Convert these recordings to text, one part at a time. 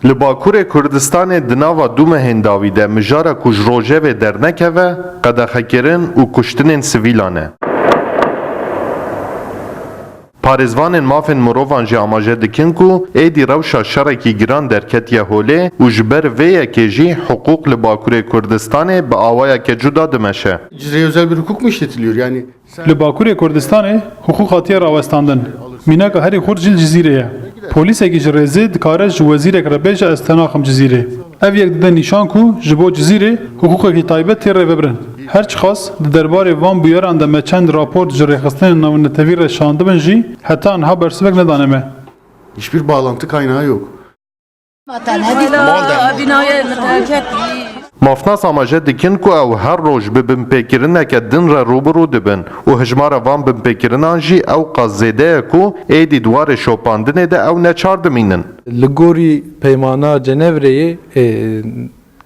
Li Bakurê Kurdistanê di nava du mehên dawî de mijara ku ji rojevê dernekeve, qedexekirin û kuştinên sivîlan e. Parêzvanên mafên mirovan jî amaje dikin ku êdî rewşa şerekî giran derketiye holê û ji ber vê yekê jî hukuk li Bakurê Kurdistanê bi awayeke cuda dimeşe. Cizre'ye özel bir hukuk mu işletiliyor? Yani Li Bakurê Kurdistanê hukuk hatiye rawestandin. Mînaka herî xurt jî cizîrê ye. Polîsekî ji rêzê dikare ji wezîrek re bêje ez te naxim cizîrê. Ev yek dide nîşan ku ji bo cizîrê hukukekî taybet tê rêvebirin. Her çiqas di derbarê van bûyeran de me çend rapor ji rêxistinên navnetevî re şandibin jî heta niha bersivek nedane me. hiçbir bağlantı kaynağı yok. Mafnas amaje dikin ku ew her roj bi binpêkirineke din re rûbirû dibin û hejmara van binpêkirinan jî ew qas zêde ye ku êdî dwarê şopandinê de ew neçar dimînin. Li gorî peymana Cenevreyê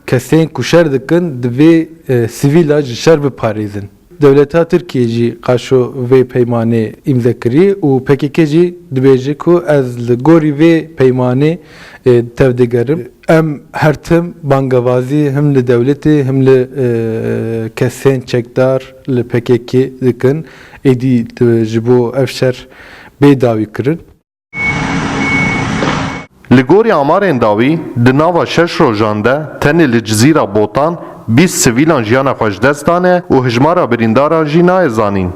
kesên ku şer dikin divê sivîla ji şer biparêzin. Devleta Tirkiye jî qaşo vê peymanê îmzekirî û PKK jî dibêje ku ez li gorî vê peymanê tevdigerim. Em her tim bangevazî him li devletê him li kesên çekdar li PKK dikin. Êdî ji bo ev şer bêdawî kirin. Li gorî amarên dawî di nava 6 rojan de tenê li Cizîra Botan 20 sivîlan jiyana xwe ji dest dane û hejmara birîndaran jî naye zanîn.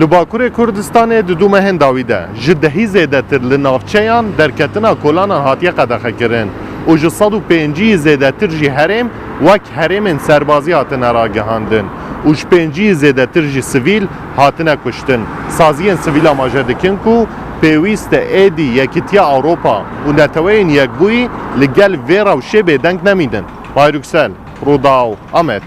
Li Bakurê Kurdistanê di du mehên dawî de ji dehî zêdetir li navçeyan derketina kolanan hatiye qedexekirin û ji 105 zêdetir jî herêm wek herêmên serbazî hatine ragihandin û ji 5 zêdetir jî sivîl hatine kuştin. Saziyên sivîl amaje dikin ku pêwîst e êdî yekîtiya Ewropa û neteweyên yekbûyî li gel vê rewşê bêdeng nemînin. Bayrûksel, Rûdaw, Amed.